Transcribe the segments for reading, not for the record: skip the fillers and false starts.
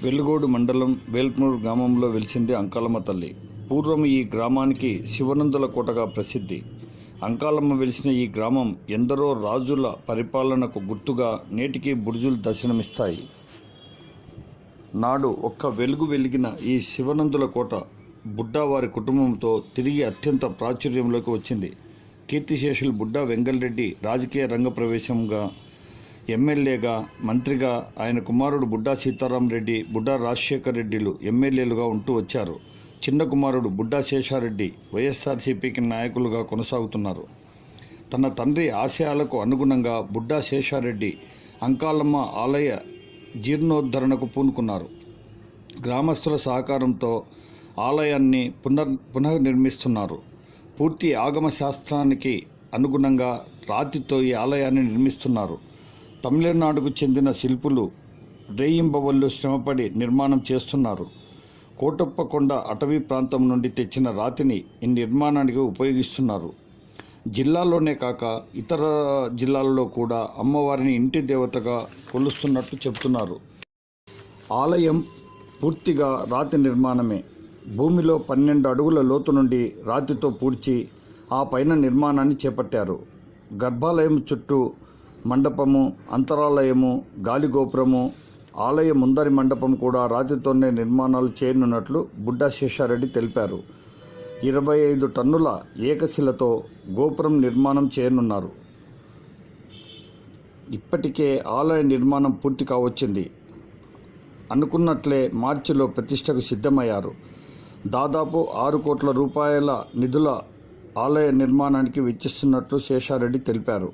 వెలుగోడు మండలం వేల్పనూరు గ్రామంలో వెలిసింది అంకాలమ్మ తల్లి. పూర్వం ఈ గ్రామానికి శివనందుల కోటగా ప్రసిద్ధి. అంకాలమ్మ వెలిసిన ఈ గ్రామం ఎందరో రాజుల పరిపాలనకు గుర్తుగా నేటికి బురుజులు దర్శనమిస్తాయి. నాడు ఒక్క వెలుగు వెలిగిన ఈ శివనందుల కోట బుడ్డా వారి కుటుంబంతో తిరిగి అత్యంత ప్రాచుర్యంలోకి వచ్చింది. కీర్తిశేషులు బుడ్డా వెంగళరెడ్డి రాజకీయ రంగ ప్రవేశంగా ఎమ్మెల్యేగా, మంత్రిగా, ఆయన కుమారుడు బుడ్డా సీతారాం రెడ్డి, బుడ్డా రాజశేఖర్ రెడ్డిలు ఎమ్మెల్యేలుగా ఉంటూ వచ్చారు. చిన్న కుమారుడు బుడ్డా శేషారెడ్డి వైఎస్ఆర్సీపీకి నాయకులుగా కొనసాగుతున్నారు. తన తండ్రి ఆశయాలకు అనుగుణంగా బుడ్డా శేషారెడ్డి అంకాలమ్మ ఆలయ జీర్ణోద్ధరణకు పూనుకున్నారు. గ్రామస్తుల సహకారంతో ఆలయాన్ని పునర్నిర్మిస్తున్నారు. పూర్తి ఆగమ శాస్త్రానికి అనుగుణంగా రాతితో ఈ ఆలయాన్ని నిర్మిస్తున్నారు. తమిళనాడుకు చెందిన శిల్పులు రేయింబవళ్ళు శ్రమపడి నిర్మాణం చేస్తున్నారు. కోటప్పకొండ అటవీ ప్రాంతం నుండి తెచ్చిన రాతిని ఈ నిర్మాణానికి ఉపయోగిస్తున్నారు. జిల్లాలోనే కాక ఇతర జిల్లాలలో కూడా అమ్మవారిని ఇంటి దేవతగా కొలుస్తున్నట్టు చెబుతున్నారు. ఆలయం పూర్తిగా రాతి నిర్మాణమే. భూమిలో 12 అడుగుల లోతు నుండి రాతితో పూడ్చి ఆ పైన నిర్మాణాన్ని చేపట్టారు. గర్భాలయం చుట్టూ మండపము, అంతరాలయము, గాలిగోపురము, ఆలయ ముందరి మండపం కూడా రాతితోనే నిర్మాణాలు చేయనున్నట్లు బుడ్డా శేషారెడ్డి తెలిపారు. 25 టన్నుల ఏకశిలతో గోపురం నిర్మాణం చేయనున్నారు. ఇప్పటికే ఆలయ నిర్మాణం పూర్తి కావచ్చింది. అనుకున్నట్లే మార్చిలో ప్రతిష్టకు సిద్ధమయ్యారు. దాదాపు 6 కోట్ల రూపాయల నిధుల ఆలయ నిర్మాణానికి వెచ్చిస్తున్నట్లు శేషారెడ్డి తెలిపారు.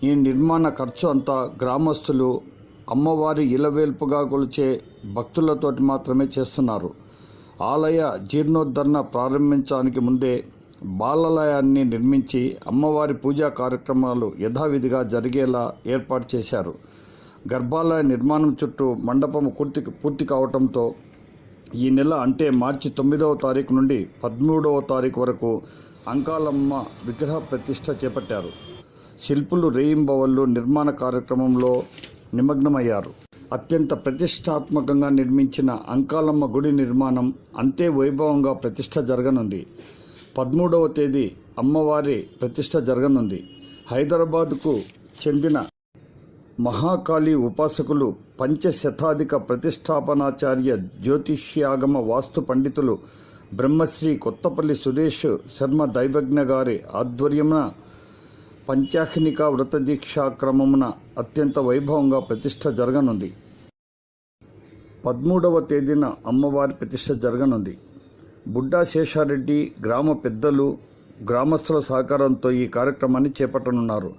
ఈ నిర్మాణ ఖర్చు అంతా గ్రామస్తులు అమ్మవారి ఇలవేల్పుగా కొలిచే భక్తులతోటి మాత్రమే చేస్తున్నారు. ఆలయ జీర్ణోద్ధరణ ప్రారంభించడానికి ముందే బాలాలయాన్ని నిర్మించి అమ్మవారి పూజా కార్యక్రమాలు యథావిధిగా జరిగేలా ఏర్పాటు చేశారు. గర్భాలయ నిర్మాణం చుట్టూ మండపం పూర్తి కావడంతో ఈ నెల అంటే మార్చి 9వ తారీఖు నుండి 13వ తారీఖు వరకు అంకాలమ్మ విగ్రహ ప్రతిష్ఠ చేపట్టారు. శిల్పులు రేయింబవళ్ళు నిర్మాణ కార్యక్రమంలో నిమగ్నమయ్యారు. అత్యంత ప్రతిష్టాత్మకంగా నిర్మించిన అంకాలమ్మ గుడి నిర్మాణం అంతే వైభవంగా ప్రతిష్ఠ జరగనుంది. 13వ తేదీ అమ్మవారి ప్రతిష్ఠ జరగనుంది. హైదరాబాద్కు చెందిన మహాకాళి ఉపాసకులు, పంచశతాధిక ప్రతిష్టాపనాచార్య, జ్యోతిష్యాగమ వాస్తు పండితులు బ్రహ్మశ్రీ కొత్తపల్లి సురేష్ శర్మ దైవజ్ఞ గారి ఆధ్వర్యమున పంచాహ్నిక వ్రత దీక్షాక్రమమున అత్యంత వైభవంగా ప్రతిష్ఠ జరగనుంది. 13వ తేదీన అమ్మవారి ప్రతిష్ఠ జరగనుంది. బుడ్డా శేషారెడ్డి గ్రామ పెద్దలు, గ్రామస్తుల సహకారంతో ఈ కార్యక్రమాన్ని చేపట్టనున్నారు.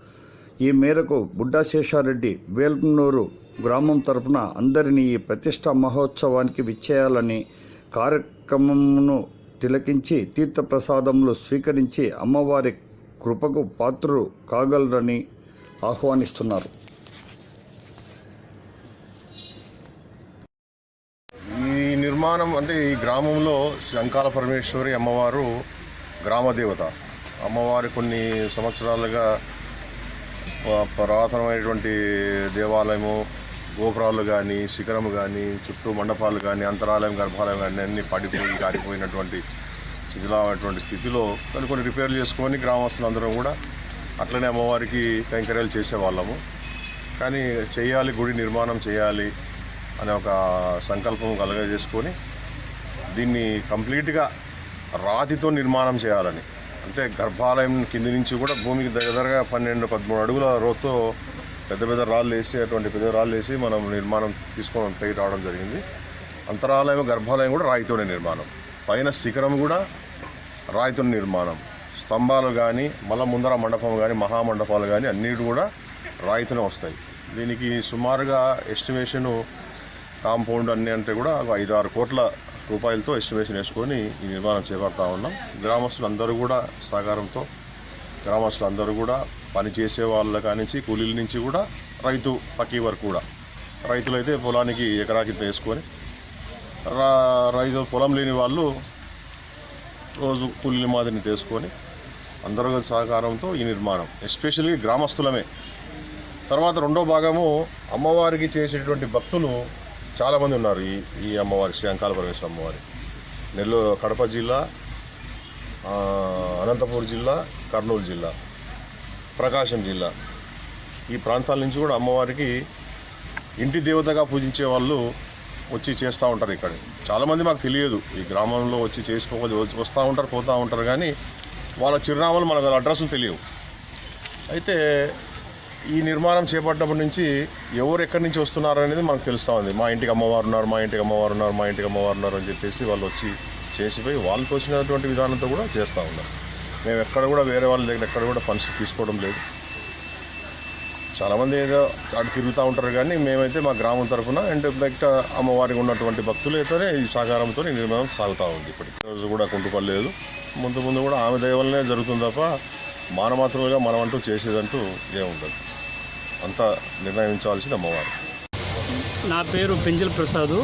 ఈ మేరకు బుడ్డా శేషారెడ్డి వేల్పనూరు గ్రామం తరపున అందరినీ ఈ ప్రతిష్ఠా మహోత్సవానికి విచ్చేయాలని, కార్యక్రమమును తిలకించి తీర్థప్రసాదములు స్వీకరించి అమ్మవారి కృపకు పాత్రులు కాగలరని ఆహ్వానిస్తున్నారు. ఈ నిర్మాణం అంటే ఈ గ్రామంలో అంకాల పరమేశ్వరి అమ్మవారు గ్రామదేవత. అమ్మవారి కొన్ని సంవత్సరాలుగా పురాతనమైనటువంటి దేవాలయము, గోపురాలు కానీ, శిఖరము కానీ, చుట్టూ మండపాలు కానీ, అంతరాలయం, గర్భాలయం కానీ అన్నీ కారిపోయినటువంటి శిథిలమైనటువంటి స్థితిలో కొన్ని రిపేర్లు చేసుకొని గ్రామస్తులందరం కూడా అట్లనే అమ్మవారికి కైంకర్యాలు చేసేవాళ్ళము. కానీ గుడి నిర్మాణం చేయాలి అనే ఒక సంకల్పం కలగజేసుకొని దీన్ని కంప్లీట్గా రాతితో నిర్మాణం చేయాలని, అంటే గర్భాలయం కింది నుంచి కూడా భూమికి దగ్గరగా 12-13 అడుగుల రోతో పెద్ద రాళ్ళు వేసి, అటువంటి పెద్ద రాళ్ళు వేసి మనం నిర్మాణం తీసుకొని పై రావడం జరిగింది. అంతరాలయం, గర్భాలయం కూడా రాయితోనే నిర్మాణం. పైన శిఖరం కూడా రాయితో నిర్మాణం. స్తంభాలు కానీ, మళ్ళా ముందర మండపం కానీ, మహామండపాలు కానీ అన్నిటి కూడా రాయితోనే వస్తాయి. దీనికి సుమారుగా ఎస్టిమేషను కాంపౌండ్ అన్నీ అంటే కూడా 5-6 కోట్ల రూపాయలతో ఎస్టిమేషన్ వేసుకొని ఈ నిర్మాణం చేపడతా ఉన్నాం. గ్రామస్తులందరూ కూడా సహకారంతో, గ్రామస్తులందరూ కూడా పనిచేసే వాళ్ళ కానించి కూలీల నుంచి కూడా రైతు పక్కీ వరకు కూడా, రైతులైతే పొలానికి ఎకరాకి వేసుకొని, రైతు పొలం లేని వాళ్ళు రోజు కూలీల మాదిరిని తీసుకొని అందరూ సహకారంతో ఈ నిర్మాణం, ఎస్పెషల్లీ గ్రామస్తులమే. తర్వాత రెండో భాగము అమ్మవారికి చేసేటువంటి భక్తులు చాలామంది ఉన్నారు ఈ అమ్మవారి శ్రీ అంకాల పరమేశ్వరి అమ్మవారి. నెల్లూరు, కడప జిల్లా, అనంతపూర్ జిల్లా, కర్నూలు జిల్లా, ప్రకాశం జిల్లా ఈ ప్రాంతాల నుంచి కూడా అమ్మవారికి ఇంటి దేవతగా పూజించే వాళ్ళు వచ్చి చేస్తూ ఉంటారు. ఇక్కడ చాలామంది మాకు తెలియదు, ఈ గ్రామంలో వచ్చి చేసుకోవాలి, వస్తూ ఉంటారు, పోతూ ఉంటారు, కానీ వాళ్ళ చిరునామాలు మనకు అడ్రస్లు తెలియవు. అయితే ఈ నిర్మాణం చేపట్టినప్పటి నుంచి ఎవరు ఎక్కడి నుంచి వస్తున్నారు అనేది మనకు తెలుస్తూ ఉంది. మా ఇంటికి అమ్మవారు ఉన్నారు, మా ఇంటికి అమ్మవారు ఉన్నారు, మా ఇంటికి అమ్మవారు ఉన్నారు అని చెప్పేసి వాళ్ళు వచ్చి చేసిపోయి వాళ్ళకి వచ్చినటువంటి విధానంతో కూడా చేస్తూ ఉన్నారు. మేము ఎక్కడ కూడా వేరే వాళ్ళ దగ్గర ఎక్కడ కూడా ఫండ్స్ తీసుకోవడం లేదు. చాలామంది ఏదో అటు తిరుగుతూ ఉంటారు, కానీ మేమైతే మా గ్రామం తరఫున అండ్ బయట అమ్మవారికి ఉన్నటువంటి భక్తులైతేనే ఈ సహకారంతో ఈ నిర్మాణం సాగుతూ ఉంది. ఇప్పటికి రోజు కూడా కుంటుపడలేదు. ముందు ముందు కూడా ఆమె దయ వల్లనే జరుగుతుంది తప్ప మానమాత్రులుగా మనం అంటూ చేసేదంటూ ఏముండదు. అంతా నిర్ణయించాల్సింది అమ్మవారు. నా పేరు పెంజల్ ప్రసాదు.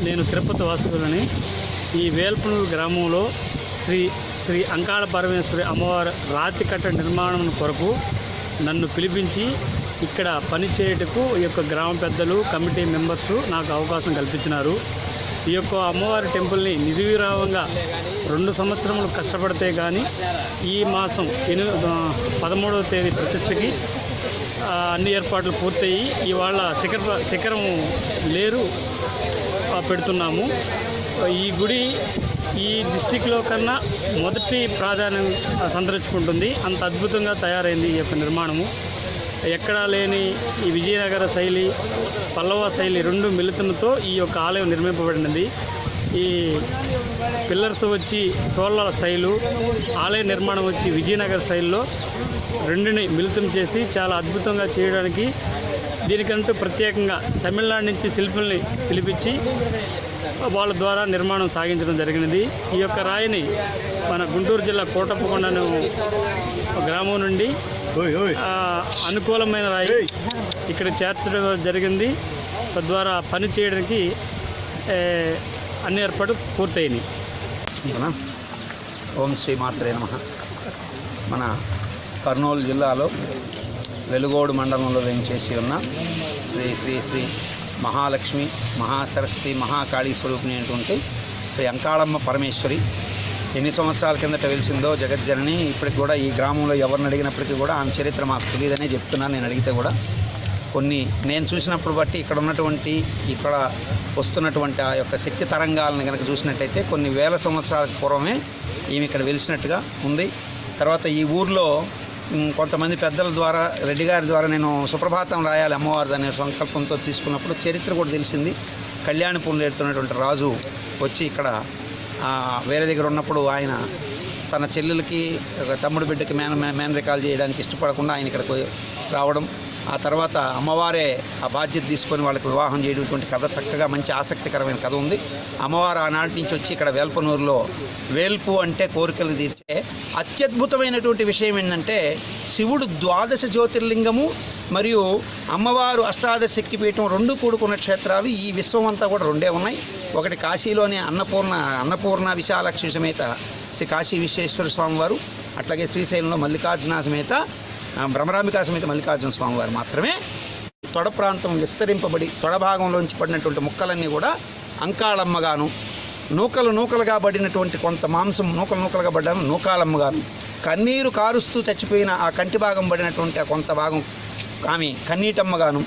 నేను తిరుపతి వాసులని. ఈ వేల్పునూరు గ్రామంలో శ్రీ అంకాళ పరమేశ్వరి అమ్మవారి రాతి కట్ట నిర్మాణం కొరకు నన్ను పిలిపించి ఇక్కడ పనిచేయటకు ఈ యొక్క గ్రామ పెద్దలు, కమిటీ మెంబర్స్ నాకు అవకాశం కల్పించినారు. ఈ యొక్క అమ్మవారి టెంపుల్ని నిర్విరామంగా 2 సంవత్సరములు కష్టపడితే కానీ ఈ మాసం 13వ తేదీ ప్రతిష్టకి అన్ని ఏర్పాట్లు పూర్తయి ఇవాళ శిఖరం లేరు పెడుతున్నాము. ఈ గుడి ఈ డిస్టిక్లో కన్నా మొదటి ప్రాధాన్యం సంతరించుకుంటుంది. అంత అద్భుతంగా తయారైంది ఈ యొక్క నిర్మాణము. ఎక్కడా లేని ఈ విజయనగర శైలి, పల్లవ శైలి 2 మిళితంతో ఈ యొక్క ఆలయం నిర్మింపబడినది. ఈ పిల్లర్స్ వచ్చి తోళ్ళ శైలు, ఆలయ నిర్మాణం వచ్చి విజయనగర శైలిలో 2ని మిళితం చేసి చాలా అద్భుతంగా చేయడానికి దీనికంటూ ప్రత్యేకంగా తమిళనాడు నుంచి శిల్పుల్ని పిలిపించి వాళ్ళ ద్వారా నిర్మాణం సాగించడం జరిగినది. ఈ యొక్క రాయిని మన గుంటూరు జిల్లా కోటప్పకొండను గ్రామం నుండి అనుకూలమైన రాయి ఇక్కడ చేర్చడం జరిగింది. తద్వారా పని చేయడానికి అన్ని ఏర్పాటు పూర్తయినాయి. ఓం శ్రీ మాత్రే నమః. మన కర్నూలు జిల్లాలో వెలుగోడు మండలంలో వేంచేసి ఉన్న శ్రీ శ్రీ శ్రీ మహాలక్ష్మి, మహాసరస్వతి, మహాకాళీ స్వరూపిణి అయినటువంటి శ్రీ అంకాళమ్మ పరమేశ్వరి ఎన్ని సంవత్సరాల కిందట వెలిసిందో జగజ్జనని. ఇప్పటికి కూడా ఈ గ్రామంలో ఎవరిని అడిగినప్పటికీ కూడా ఆమె చరిత్ర మాకు తెలియదనే చెప్తున్నాను. నేను అడిగితే కూడా కొన్ని నేను చూసినప్పుడు బట్టి ఇక్కడ వస్తున్నటువంటి ఆ యొక్క శక్తి తరంగాలను కనుక చూసినట్టయితే కొన్ని వేల సంవత్సరాల పూర్వమే ఈమె ఇక్కడ వెలిసినట్టుగా ఉంది. తర్వాత ఈ ఊర్లో కొంతమంది పెద్దల ద్వారా, రెడ్డి గారి ద్వారా నేను సుప్రభాతం రాయాలి అమ్మవారిది అనే సంకల్పంతో తీసుకున్నప్పుడు చరిత్ర కూడా తెలిసింది. కళ్యాణపురంలో ఎడుతున్నటువంటి రాజు వచ్చి ఇక్కడ వేరే దగ్గర ఉన్నప్పుడు ఆయన తన చెల్లెలకి తమ్ముడు బిడ్డకి మేనరికాలు చేయడానికి ఇష్టపడకుండా ఆయన ఇక్కడికి రావడం, ఆ తర్వాత అమ్మవారే ఆ బాధ్యత తీసుకొని వాళ్ళకి వివాహం చేయటువంటి కథ చక్కగా మంచి ఆసక్తికరమైన కథ ఉంది. అమ్మవారు ఆనాటి నుంచి వచ్చి ఇక్కడ వేల్పునూరులో, వేల్పు అంటే కోరికలు తీర్చే, అత్యద్భుతమైనటువంటి విషయం ఏంటంటే శివుడు 12 జ్యోతిర్లింగము మరియు అమ్మవారు అష్టాదశ శక్తిపీఠం 2 కూడుకున్న క్షేత్రాలు ఈ విశ్వం అంతా కూడా 2 ఉన్నాయి. ఒకటి కాశీలోని అన్నపూర్ణ విశాలాక్షి సమేత శ్రీ కాశీ విశ్వేశ్వర స్వామివారు, అట్లాగే శ్రీశైలంలో మల్లికార్జున సమేత భ్రమరాంబికా సమేత మల్లికార్జున స్వామివారు మాత్రమే. తొడ ప్రాంతం విస్తరింపబడి తొడ భాగంలోంచి పడినటువంటి ముక్కలన్నీ కూడా అంకాళమ్మగాను, నూకలుగా పడినటువంటి కొంత మాంసం నూకలుగా పడ్డాను నూకాలమ్మగాను, కన్నీరు కారుస్తూ చచ్చిపోయిన ఆ కంటి భాగం పడినటువంటి ఆ కొంత భాగం ఆమె కన్నీటమ్మగాను,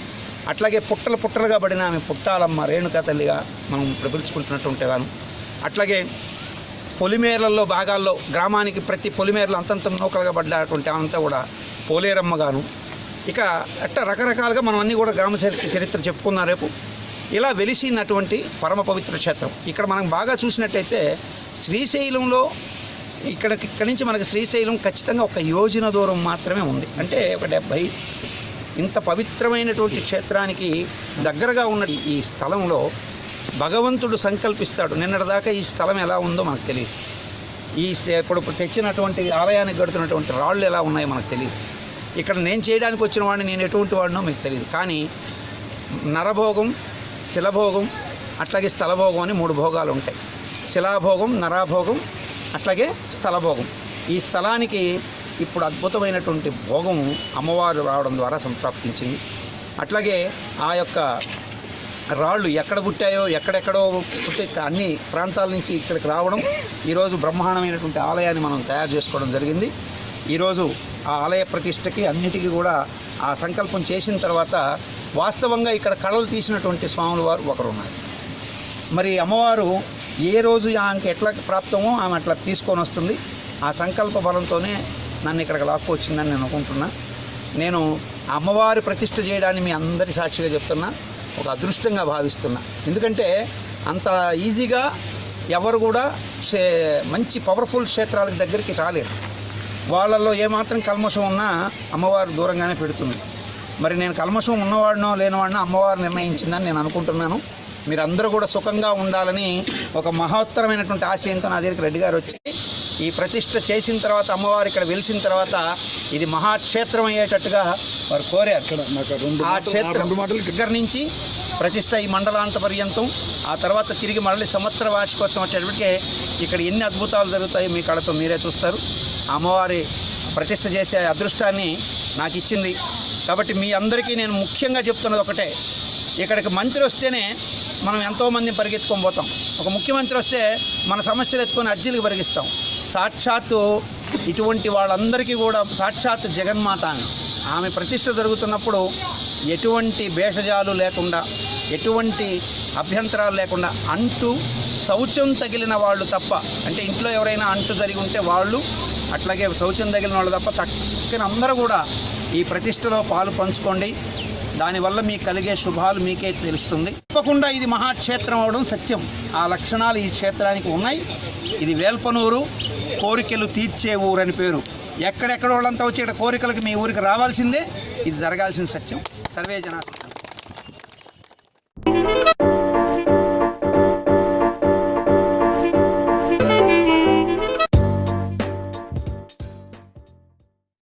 అట్లాగే పుట్టలుగా పడిన ఆమె పుట్టాలమ్మ రేణుకా తల్లిగా మనం పిలుచుకుంటున్నటువంటి గాను, అట్లాగే పొలిమేర్లలో భాగాల్లో గ్రామానికి ప్రతి పొలిమేరలో అంతంత నూకలుగా పడ్డటువంటి అంతా కూడా పోలేరమ్మగాను. ఇక అట్లా రకరకాలుగా మనం అన్నీ కూడా గ్రామ చరిత్ర చెప్పుకున్నాం రేపు. ఇలా వెలిసినటువంటి పరమ పవిత్ర క్షేత్రం. ఇక్కడ మనం బాగా చూసినట్టయితే శ్రీశైలంలో ఇక్కడి నుంచి మనకి శ్రీశైలం ఖచ్చితంగా 1 యోజన దూరం మాత్రమే ఉంది. అంటే ఒక 70. ఇంత పవిత్రమైనటువంటి క్షేత్రానికి దగ్గరగా ఉన్న ఈ స్థలంలో భగవంతుడు సంకల్పిస్తాడు. నిన్నటిదాకా ఈ స్థలం ఎలా ఉందో మనకు తెలియదు. ఇప్పుడు తెచ్చినటువంటి ఆలయానికి కడుతున్నటువంటి రాళ్ళు ఎలా ఉన్నాయో మనకు తెలియదు. ఇక్కడ నేను చేయడానికి వచ్చిన వాడిని నేను ఎటువంటి వాడినో మీకు తెలియదు. కానీ నరభోగం, శిలభోగం, అట్లాగే స్థలభోగం అని 3 భోగాలు ఉంటాయి. శిలాభోగం, నరాభోగం, అట్లాగే స్థలభోగం. ఈ స్థలానికి ఇప్పుడు అద్భుతమైనటువంటి భోగం అమ్మవారు రావడం ద్వారా సంప్రాప్తించింది. అట్లాగే ఆ యొక్క రాళ్ళు ఎక్కడ పుట్టాయో ఎక్కడెక్కడో పుట్టి అన్ని ప్రాంతాల నుంచి ఇక్కడికి రావడం, ఈరోజు బ్రహ్మాండమైనటువంటి ఆలయాన్ని మనం తయారు చేసుకోవడం జరిగింది. ఈరోజు ఆ ఆలయ ప్రతిష్టకి అన్నిటికీ కూడా ఆ సంకల్పం చేసిన తర్వాత వాస్తవంగా ఇక్కడ కళలు తీసినటువంటి స్వాముల వారు ఒకరు ఉన్నారు. మరి అమ్మవారు ఏ రోజు ఆమెకి ఎట్లా ప్రాప్తమో ఆమె అట్లా తీసుకొని వస్తుంది. ఆ సంకల్ప బలంతోనే నన్ను ఇక్కడికి లాక్కొచ్చిందని నేను అనుకుంటున్నా. నేను అమ్మవారి ప్రతిష్ఠ చేయడాన్ని మీ అందరి సాక్షిగా చెప్తున్నా, ఒక అదృష్టంగా భావిస్తున్నా. ఎందుకంటే అంత ఈజీగా ఎవరు కూడా మంచి పవర్ఫుల్ క్షేత్రాలకు దగ్గరికి రాలేరు. వాళ్ళల్లో ఏమాత్రం కల్మషం ఉన్నా అమ్మవారు దూరంగానే పెడుతుంది. మరి నేను కల్మషం ఉన్నవాడినో లేనివాడినో అమ్మవారు నిర్ణయించిందని నేను అనుకుంటున్నాను. మీరందరూ కూడా సుఖంగా ఉండాలని ఒక మహోత్తరమైనటువంటి ఆశయంతో నా దగ్గరికి రెడ్డి గారు వచ్చి ఈ ప్రతిష్ఠ చేసిన తర్వాత అమ్మవారు ఇక్కడ వెలిసిన తర్వాత ఇది మహాక్షేత్రం అయ్యేటట్టుగా వారు కోరారు. ఆ క్షేత్రం దగ్గర నుంచి ప్రతిష్ఠ ఈ మండలాంత పర్యంతం, ఆ తర్వాత తిరిగి మళ్ళీ సంవత్సర వార్షికోత్సవం వచ్చేటప్పటికే ఇక్కడ ఎన్ని అద్భుతాలు జరుగుతాయో మీ కళ్ళతో మీరే చూస్తారు. అమ్మవారి ప్రతిష్ఠ చేసే అదృష్టాన్ని నాకు ఇచ్చింది. కాబట్టి మీ అందరికీ నేను ముఖ్యంగా చెప్తున్నది ఒకటే, ఇక్కడికి మంత్రి వస్తేనే మనం ఎంతోమంది పరిగెత్తుకొని పోతాం. ఒక ముఖ్యమంత్రి వస్తే మన సమస్యలు ఎత్తుకొని అర్జీలకు పరిగిస్తాం. సాక్షాత్తు ఇటువంటి వాళ్ళందరికీ కూడా సాక్షాత్ జగన్మాత ఆమె ప్రతిష్ఠ జరుగుతున్నప్పుడు ఎటువంటి భేషజాలు లేకుండా, ఎటువంటి అభ్యంతరాలు లేకుండా, అంటూ శౌచం తగిలిన వాళ్ళు తప్ప, అంటే ఇంట్లో ఎవరైనా అంటు జరిగి ఉంటే వాళ్ళు, అట్లాగే శౌచం తగిలిన వాళ్ళు తప్ప చక్కని అందరూ కూడా ఈ ప్రతిష్టలో పాలు పంచుకోండి. దానివల్ల మీకు కలిగే శుభాలు మీకే తెలుస్తుంది. తప్పకుండా ఇది మహాక్షేత్రం అవడం సత్యం. ఆ లక్షణాలు ఈ క్షేత్రానికి ఉన్నాయి. ఇది వేల్పనూరు, కోరికలు తీర్చే ఊరు అని పేరు. ఎక్కడెక్కడ వాళ్ళంతా వచ్చి ఇక్కడ కోరికలకి మీ ఊరికి రావాల్సిందే. ఇది జరగాల్సిన సత్యం. సర్వే జనా సుఖినో.